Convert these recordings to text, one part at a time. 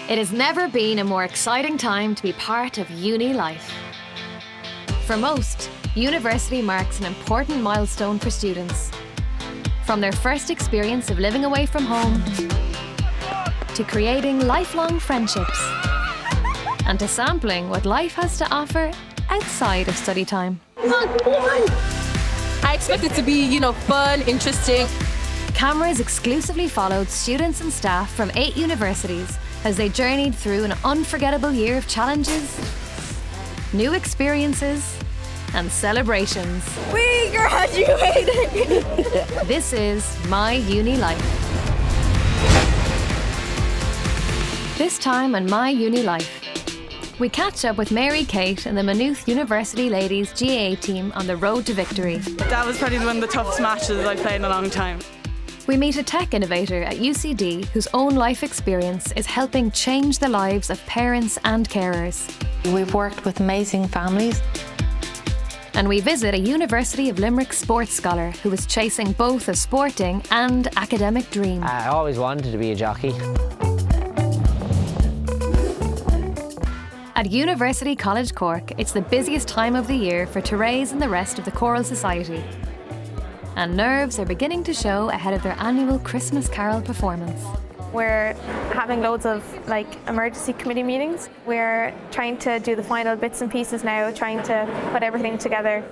It has never been a more exciting time to be part of uni life. For most, university marks an important milestone for students. From their first experience of living away from home, to creating lifelong friendships, and to sampling what life has to offer outside of study time. I expect it to be, fun, interesting. Cameras exclusively followed students and staff from 8 universities as they journeyed through an unforgettable year of challenges, new experiences, and celebrations. We graduated! This is My Uni Life. This time on My Uni Life, we catch up with Mary Kate and the Maynooth University Ladies GAA team on the road to victory. That was probably one of the toughest matches I've played in a long time. We meet a tech innovator at UCD whose own life experience is helping change the lives of parents and carers. We've worked with amazing families. And we visit a University of Limerick sports scholar who is chasing both a sporting and academic dream. I always wanted to be a jockey. At University College Cork, it's the busiest time of the year for Thérèse and the rest of the Choral Society. And nerves are beginning to show ahead of their annual Christmas Carol performance. We're having loads of emergency committee meetings. We're trying to do the final bits and pieces now, trying to put everything together.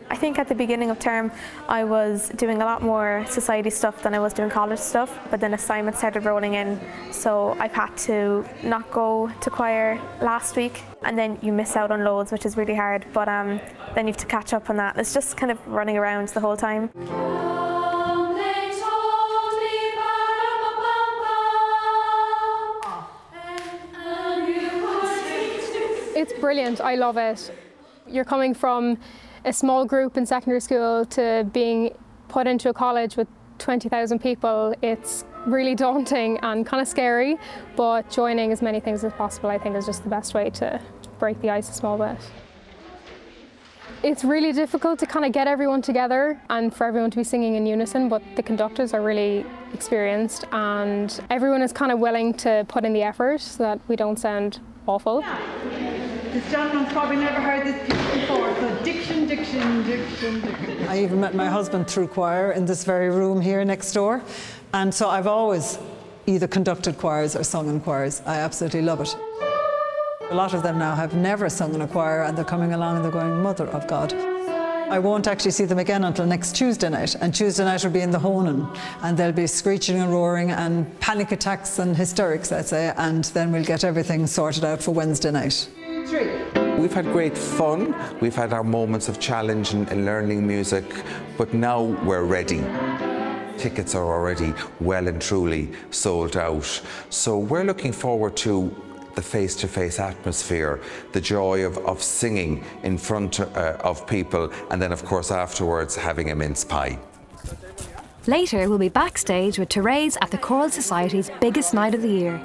I think at the beginning of term I was doing a lot more society stuff than I was doing college stuff, but then assignments started rolling in, so I've had to not go to choir last week, and then you miss out on loads, which is really hard, but then you have to catch up on that. It's just kind of running around the whole time. It's brilliant, I love it. You're coming from a small group in secondary school to being put into a college with 20,000 people. It's really daunting and kind of scary, but joining as many things as possible I think is just the best way to break the ice a small bit. It's really difficult to kind of get everyone together and for everyone to be singing in unison, but the conductors are really experienced and everyone is kind of willing to put in the effort so that we don't sound awful. This gentleman's probably never heard this piece before, so diction, diction, diction, diction. I even met my husband through choir in this very room here next door, and so I've always either conducted choirs or sung in choirs. I absolutely love it. A lot of them now have never sung in a choir and they're coming along and they're going, Mother of God. I won't actually see them again until next Tuesday night, and Tuesday night will be in the Honan, and there'll be screeching and roaring and panic attacks and hysterics, I'd say, and then we'll get everything sorted out for Wednesday night. We've had great fun, we've had our moments of challenge and learning music, but now we're ready. Tickets are already well and truly sold out, so we're looking forward to the face-to-face atmosphere, the joy of singing in front of people, and then of course afterwards having a mince pie. Later we'll be backstage with Thérèse at the Choral Society's biggest night of the year.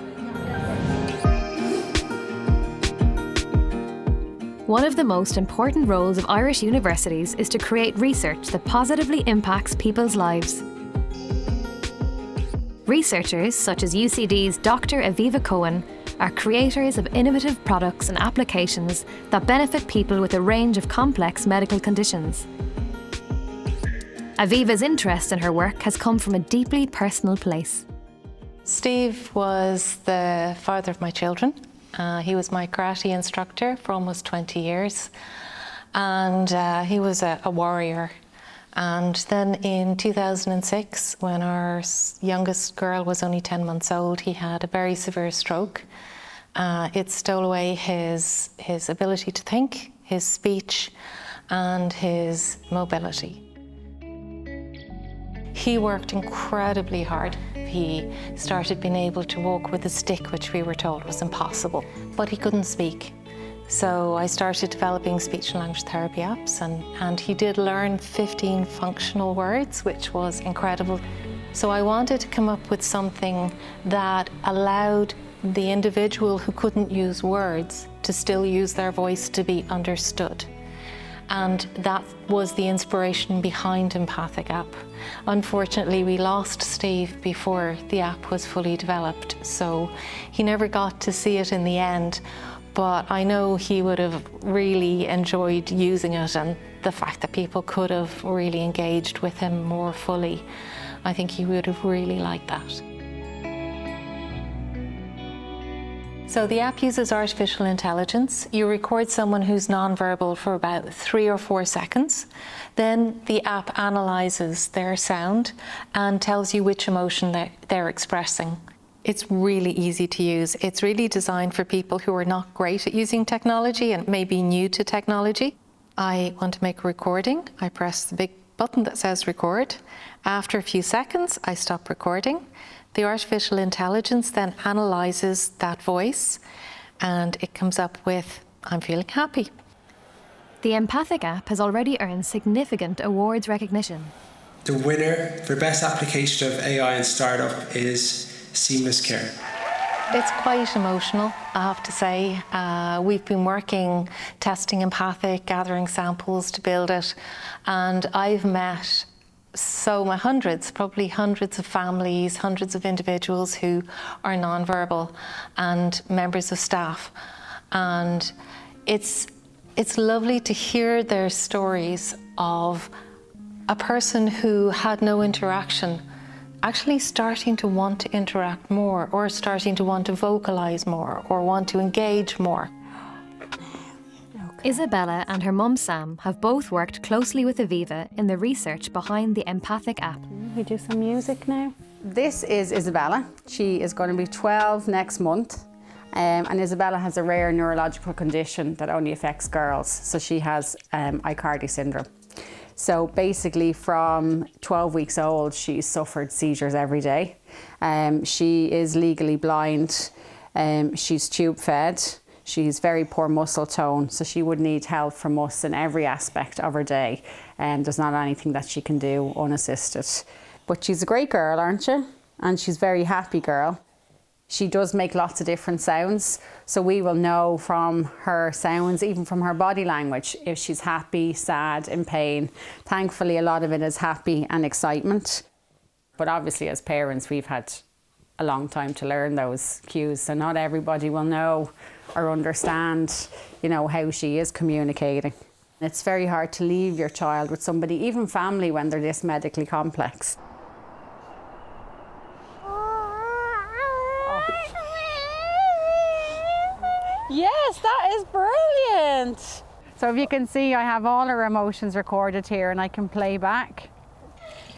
One of the most important roles of Irish universities is to create research that positively impacts people's lives. Researchers, such as UCD's Dr. Aviva Cohen, are creators of innovative products and applications that benefit people with a range of complex medical conditions. Aviva's interest in her work has come from a deeply personal place. Steve was the father of my children. He was my karate instructor for almost 20 years, and he was a warrior. And then in 2006, when our youngest girl was only 10 months old, he had a very severe stroke. It stole away his ability to think, his speech, and his mobility. He worked incredibly hard. He started being able to walk with a stick, which we were told was impossible, but he couldn't speak. So I started developing speech and language therapy apps, and he did learn 15 functional words, which was incredible. So I wanted to come up with something that allowed the individual who couldn't use words to still use their voice to be understood. And that was the inspiration behind Empathic app. Unfortunately, we lost Steve before the app was fully developed, so he never got to see it in the end. But I know he would have really enjoyed using it, and the fact that people could have really engaged with him more fully, I think he would have really liked that. So the app uses artificial intelligence. You record someone who's non-verbal for about 3 or 4 seconds. Then the app analyses their sound and tells you which emotion they're expressing. It's really easy to use. It's really designed for people who are not great at using technology and maybe new to technology. I want to make a recording. I press the big button that says record. After a few seconds, I stop recording. The artificial intelligence then analyses that voice and it comes up with, I'm feeling happy. The Empathic app has already earned significant awards recognition. The winner for Best Application of AI in Startup is Seamless Care. It's quite emotional, I have to say. We've been working, testing Empathic, gathering samples to build it, and I've met probably hundreds of families, hundreds of individuals who are non-verbal and members of staff. And it's lovely to hear their stories of a person who had no interaction actually starting to want to interact more, or starting to want to vocalise more, or want to engage more. Isabella and her mum Sam have both worked closely with Aviva in the research behind the Empathic app. We do some music now. This is Isabella. She is going to be 12 next month. And Isabella has a rare neurological condition that only affects girls. So she has Aicardi syndrome. So basically from 12 weeks old, she's suffered seizures every day. She is legally blind. She's tube fed. She's very poor muscle tone, so she would need help from us in every aspect of her day. And there's not anything that she can do unassisted. But she's a great girl, aren't you? And she's a very happy girl. She does make lots of different sounds, so we will know from her sounds, even from her body language, if she's happy, sad, in pain. Thankfully, a lot of it is happy and excitement. But obviously, as parents, we've had a long time to learn those cues, so not everybody will know or understand, you know, how she is communicating. It's very hard to leave your child with somebody, even family, when they're this medically complex. Yes, that is brilliant. So if you can see, I have all her emotions recorded here and I can play back.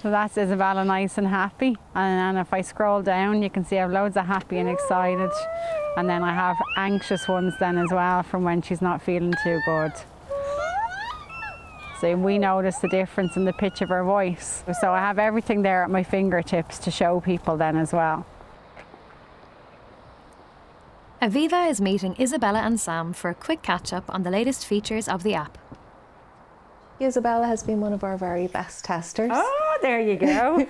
So that's Isabella nice and happy. And if I scroll down, you can see I have loads of happy and excited. And then I have anxious ones then as well from when she's not feeling too good. So we notice the difference in the pitch of her voice. So I have everything there at my fingertips to show people then as well. Aviva is meeting Isabella and Sam for a quick catch-up on the latest features of the app. Isabella has been one of our very best testers. Oh, there you go.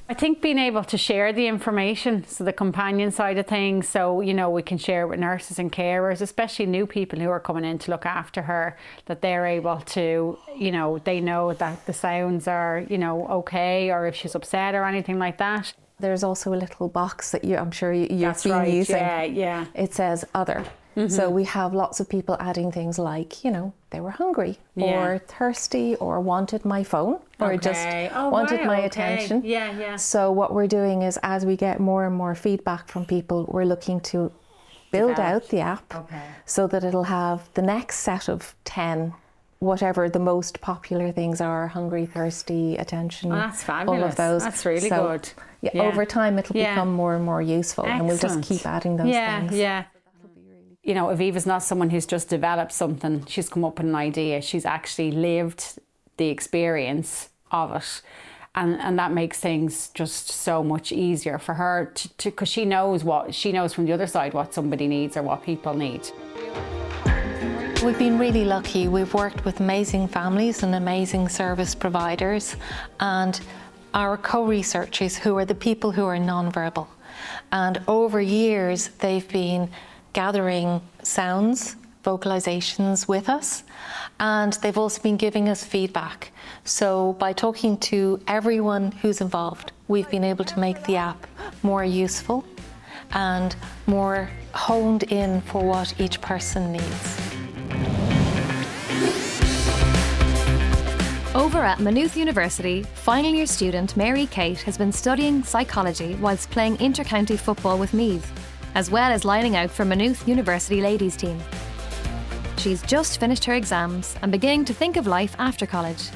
I think being able to share the information, so the companion side of things, so, you know, we can share it with nurses and carers, especially new people who are coming in to look after her, that they're able to, you know, they know that the sounds are, you know, okay, or if she's upset or anything like that. There's also a little box that I'm sure you've been using. Yeah. It says other. So we have lots of people adding things like, you know, they were hungry or thirsty or wanted my phone or just wanted my attention. Yeah. So what we're doing is, as we get more and more feedback from people, we're looking to build out the app so that it'll have the next set of 10, whatever the most popular things are: hungry, thirsty, attention. Oh, that's fabulous. All of those. That's really good. Yeah, over time it'll become more and more useful. Excellent. And we'll just keep adding those things. Yeah. You know, Aviva's not someone who's just developed something. She's come up with an idea. She's actually lived the experience of it. And that makes things just so much easier for her to because she knows from the other side what somebody needs or what people need. We've been really lucky. We've worked with amazing families and amazing service providers, and our co-researchers, who are the people who are non-verbal. And over years, they've been gathering sounds vocalizations with us, and they've also been giving us feedback. So by talking to everyone who's involved, we've been able to make the app more useful and more honed in for what each person needs. Over at Maynooth University, final year student Mary Kate has been studying psychology whilst playing inter-county football with Meath, as well as lining out for Maynooth University Ladies team. She's just finished her exams and beginning to think of life after college.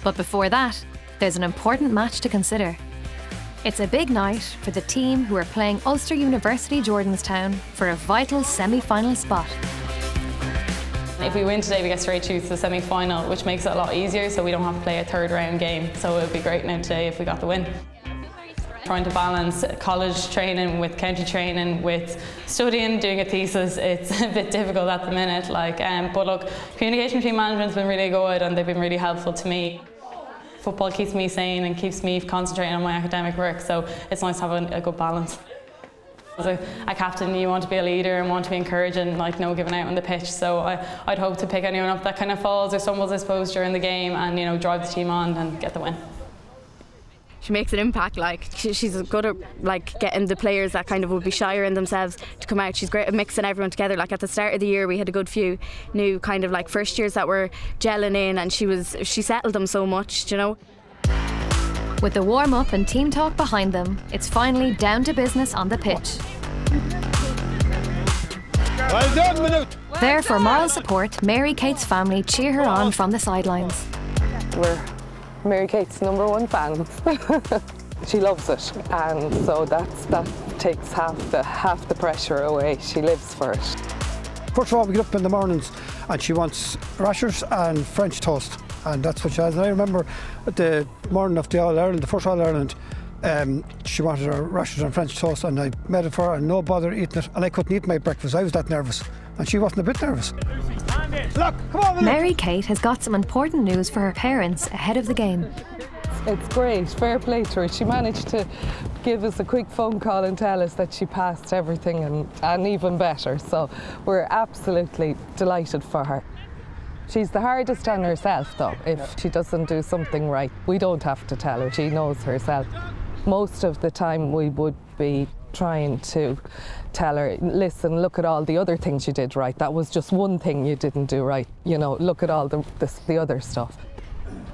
But before that, there's an important match to consider. It's a big night for the team who are playing Ulster University Jordanstown for a vital semi-final spot. If we win today, we get straight through to the semi-final, which makes it a lot easier, so we don't have to play a third round game. So it would be great now today if we got the win. Trying to balance college training with county training, with studying, doing a thesis, it's a bit difficult at the minute. But look, communication between management's been really good and they've been really helpful to me. Football keeps me sane and keeps me concentrating on my academic work, so it's nice to have a good balance. As a captain, you want to be a leader and want to be encouraging, no giving out on the pitch. So I'd hope to pick anyone up that kind of falls or stumbles, I suppose, during the game, and drive the team on and get the win. She makes an impact. She's good at getting the players that kind of would be shyer in themselves to come out. She's great at mixing everyone together. At the start of the year, we had a good few new kind of first years that were gelling in, and she settled them so much, With the warm-up and team talk behind them, it's finally down to business on the pitch. Well done, Maynooth! There for moral support, Mary Kate's family cheer her on from the sidelines. We're Mary Kate's #1 fans. She loves it, and so that takes half the pressure away. She lives for it. First of all, we get up in the mornings and she wants rashers and French toast, and that's what she has. And I remember at the morning of the All-Ireland, the first All-Ireland, she wanted her rashers and French toast, and I made it for her and no bother eating it, and I couldn't eat my breakfast. I was that nervous, and she wasn't a bit nervous. Look, come on, Mary Kate has got some important news for her parents ahead of the game. It's great, fair play to her. She managed to give us a quick phone call and tell us that she passed everything and even better, so we're absolutely delighted for her. She's the hardest on herself though. If she doesn't do something right, we don't have to tell her, she knows herself. Most of the time we would be trying to tell her, listen, look at all the other things you did right. That was just one thing you didn't do right. Look at all the other stuff.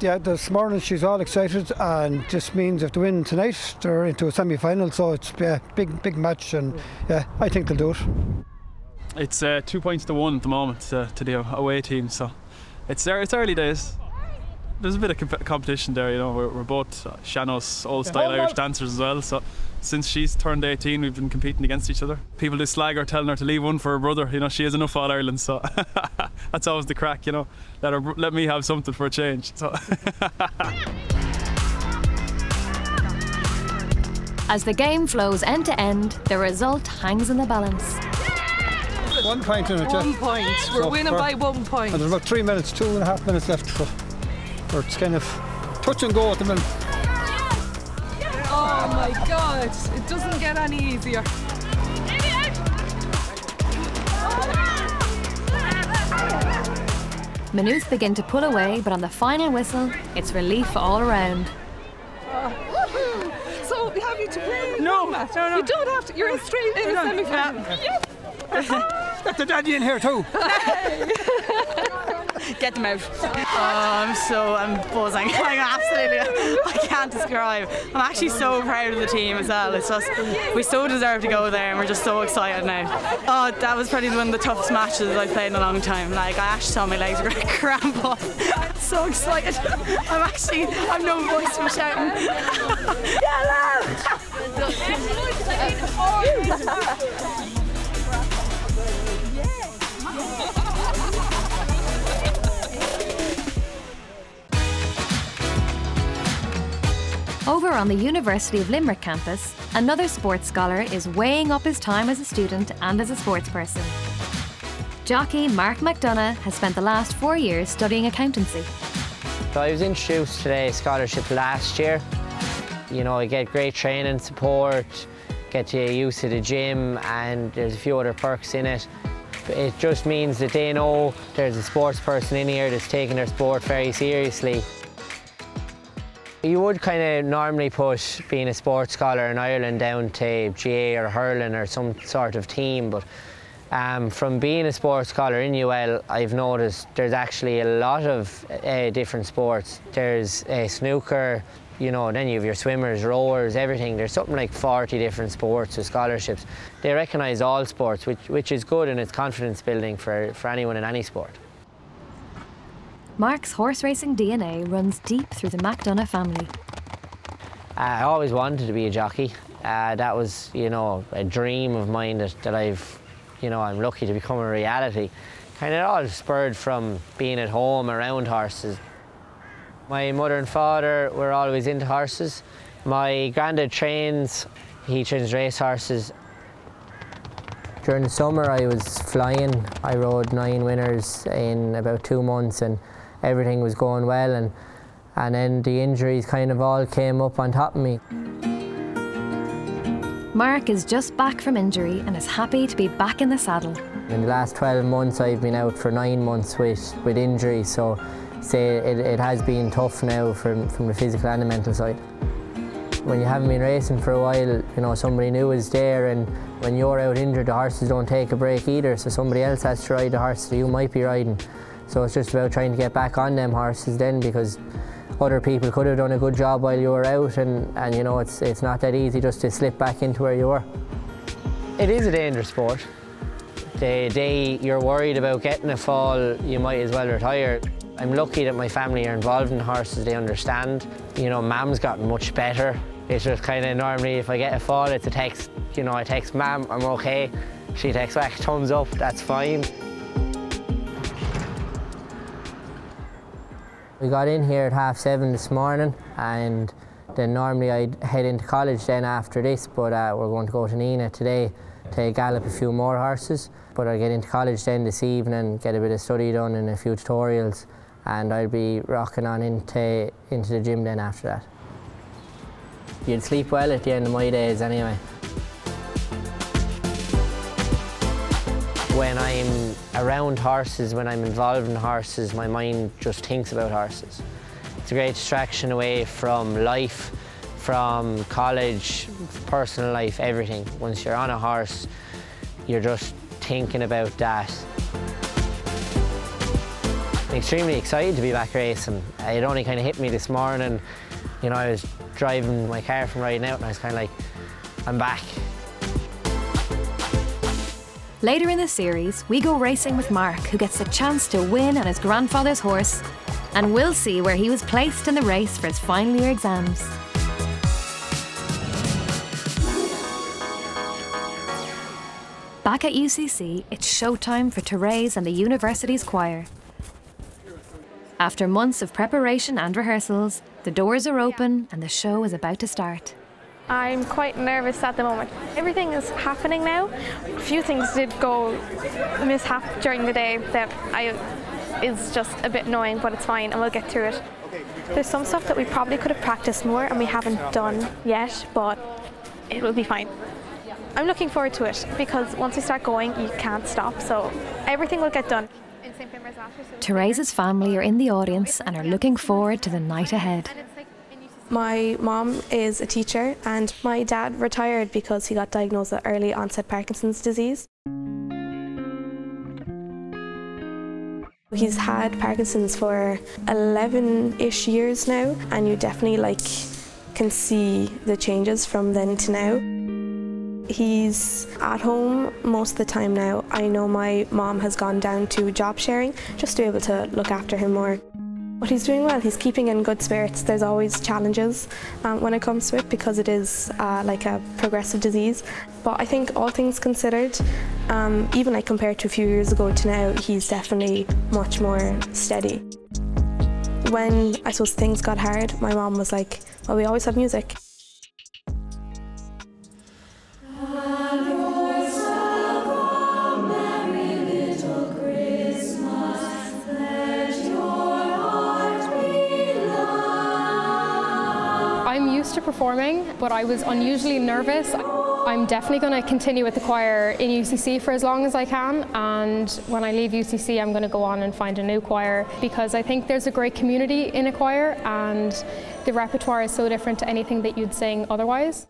Yeah, this morning she's all excited, and this means if they win tonight, they're into a semi-final, so it's a big match, and yeah, I think they'll do it. It's 2 points to 1 at the moment to the away team, so it's early days. There's a bit of competition there, we're both Shannos old-style Irish dancers as well, so since she's turned 18 we've been competing against each other. People do slag her, telling her to leave one for her brother, she has enough All-Ireland, so that's always the crack, let me have something for a change. So. As the game flows end to end, the result hangs in the balance. 1 point in it, yeah. 1 point. We're winning by 1 point. And there's about 3 minutes, 2.5 minutes left. So it's kind of touch and go at the minute. Oh my God, it doesn't get any easier. Maynooth begin to pull away, but on the final whistle, it's relief all around. So have you to play? No. You don't have to. You're straight in the semi-final. Got the daddy in here too. Get them out. Oh, I'm buzzing. I can't describe. I'm actually so proud of the team as well. It's just, we so deserve to go there and we're just so excited now. Oh, that was probably one of the toughest matches I've played in a long time. I actually thought my legs were going to cramp up. I'm so excited. I've no voice from shouting. Over on the University of Limerick campus, another sports scholar is weighing up his time as a student and as a sports person. Jockey Mark McDonough has spent the last 4 years studying accountancy. So I was introduced to the scholarship last year. I get great training support, get you used to the gym, and there's a few other perks in it. It just means that they know there's a sports person in here that's taking their sport very seriously. You would kind of normally put being a sports scholar in Ireland down to GAA or hurling or some sort of team, but from being a sports scholar in UL, I've noticed there's actually a lot of different sports. There's snooker, you know, then you have your swimmers, rowers, everything. There's something like 40 different sports with scholarships. They recognise all sports, which is good, and it's confidence building for anyone in any sport. Mark's horse racing DNA runs deep through the McDonagh family. I always wanted to be a jockey. That was, you know, a dream of mine that I've, you know, I'm lucky to become a reality. Kind of all spurred from being at home around horses. My mother and father were always into horses. My granddad trains, he trains race horses. During the summer I was flying. I rode 9 winners in about 2 months and everything was going well, and then the injuries kind of all came up on top of me. Mark is just back from injury and is happy to be back in the saddle. In the last 12 months I've been out for 9 months with injury, so it has been tough now from the physical and the mental side. When you haven't been racing for a while, you know, somebody new is there, and when you're out injured, the horses don't take a break either, so somebody else has to ride the horse that you might be riding. So it's just about trying to get back on them horses then, because other people could have done a good job while you were out, and you know, it's not that easy just to slip back into where you were. It is a dangerous sport. The day you're worried about getting a fall, you might as well retire. I'm lucky that my family are involved in horses, they understand. You know, Mam's gotten much better. It's just kind of normally if I get a fall, it's a text. You know, I text Mam, I'm okay. She texts back, thumbs up, that's fine. We got in here at 7:30 this morning, and then normally I'd head into college then after this, but we're going to go to Nina today to gallop a few more horses. But I'll get into college then this evening, get a bit of study done and a few tutorials, and I'll be rocking on into the gym then after that. You'd sleep well at the end of my days anyway. When I'm around horses, when I'm involved in horses, my mind just thinks about horses. It's a great distraction away from life, from college, personal life, everything. Once you're on a horse, you're just thinking about that. I'm extremely excited to be back racing. It only kind of hit me this morning. You know, I was driving my car from riding out and I was kind of like, I'm back. Later in the series, we go racing with Mark, who gets the chance to win on his grandfather's horse, and we'll see where he was placed in the race for his final year exams. Back at UCC, it's showtime for Thérèse and the university's choir. After months of preparation and rehearsals, the doors are open and the show is about to start. I'm quite nervous at the moment. Everything is happening now. A few things did go mishap during the day that is just a bit annoying, but it's fine and we'll get through it. There's some stuff that we probably could have practiced more and we haven't done yet, but it will be fine. I'm looking forward to it because once we start going, you can't stop, so everything will get done. Therese's family are in the audience and are looking forward to the night ahead. My mom is a teacher and my dad retired because he got diagnosed with early onset Parkinson's disease. He's had Parkinson's for 11-ish years now, and you definitely can see the changes from then to now. He's at home most of the time now. I know my mom has gone down to job sharing just to be able to look after him more. But he's doing well, he's keeping in good spirits. There's always challenges when it comes to it because it is like a progressive disease. But I think all things considered, even compared to a few years ago to now, he's definitely much more steady. When I suppose things got hard, my mom was like, well, we always have music. I'm used to performing, but I was unusually nervous. I'm definitely going to continue with the choir in UCC for as long as I can, and when I leave UCC I'm going to go on and find a new choir, because I think there's a great community in a choir and the repertoire is so different to anything that you'd sing otherwise.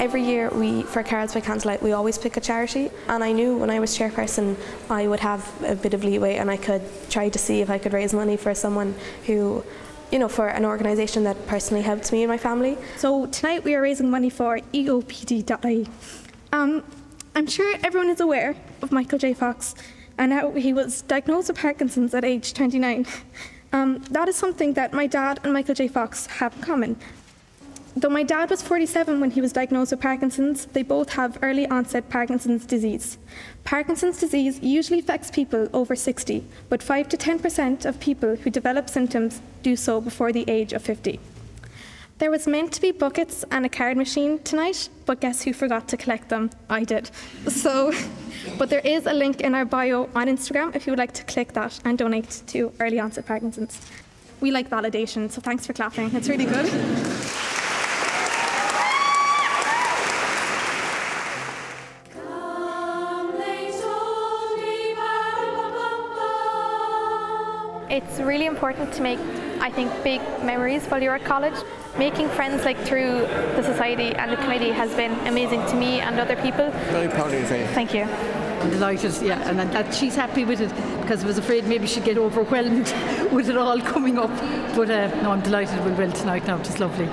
Every year for Cards by Candlelight, we always pick a charity, and I knew when I was chairperson I would have a bit of leeway and I could try to see if I could raise money for someone who, you know, for an organisation that personally helped me and my family. So tonight we are raising money for EOPD.ie. I'm sure everyone is aware of Michael J. Fox and how he was diagnosed with Parkinson's at age 29. That is something that my dad and Michael J. Fox have in common. Though my dad was 47 when he was diagnosed with Parkinson's, they both have early onset Parkinson's disease. Parkinson's disease usually affects people over 60, but 5 to 10% of people who develop symptoms do so before the age of 50. There was meant to be buckets and a card machine tonight, but guess who forgot to collect them? I did. But there is a link in our bio on Instagram if you would like to click that and donate to early onset Parkinson's. We like validation, so thanks for clapping. It's really good. It's really important to make, I think, big memories while you're at college. Making friends like through the society and the committee has been amazing to me and other people. Very proud of you, Faye. Thank you. I'm delighted, yeah, and that she's happy with it, because I was afraid maybe she'd get overwhelmed with it all coming up. But no, I'm delighted with Will tonight now, it's lovely.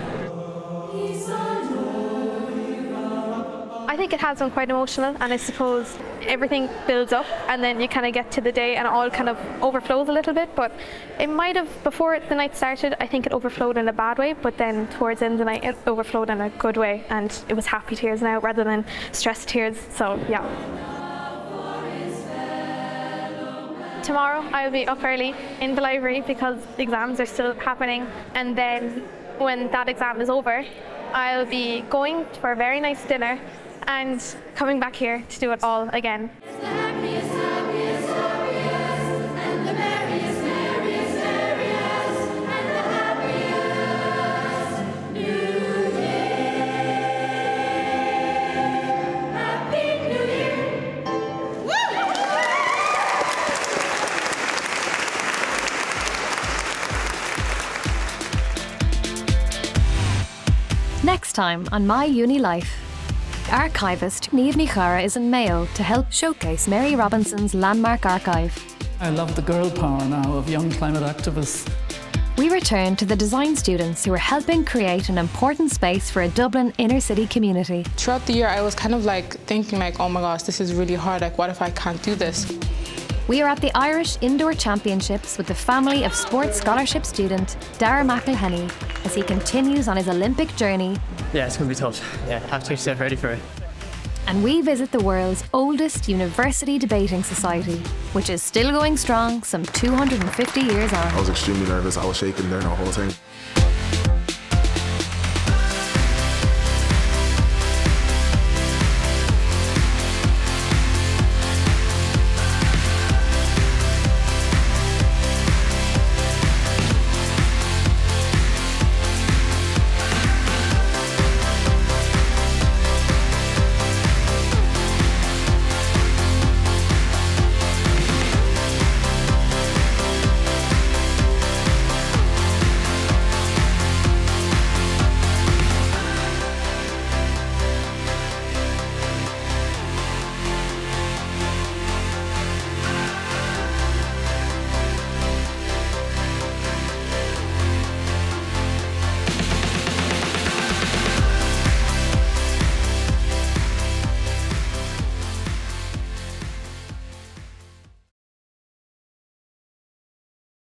I think it has been quite emotional, and I suppose everything builds up and then you kind of get to the day and it all kind of overflows a little bit, but it might have, before the night started, I think it overflowed in a bad way, but then towards the end of the night it overflowed in a good way, and it was happy tears now rather than stressed tears, so yeah. Tomorrow I'll be up early in the library because exams are still happening, and then when that exam is over I'll be going for a very nice dinner and coming back here to do it all again. Next time on My Uni Life. Archivist Niamh Ní Chara is in Mayo to help showcase Mary Robinson's landmark archive. I love the girl power now of young climate activists. We return to the design students who are helping create an important space for a Dublin inner city community. Throughout the year I was kind of like thinking like, oh my gosh, this is really hard, like what if I can't do this? We are at the Irish Indoor Championships with the family of sports scholarship student Dara McElhenney as he continues on his Olympic journey. Yeah, it's going to be tough. Yeah, have to get yourself ready for it. And we visit the world's oldest university debating society, which is still going strong some 250 years on. I was extremely nervous. I was shaking there the whole time.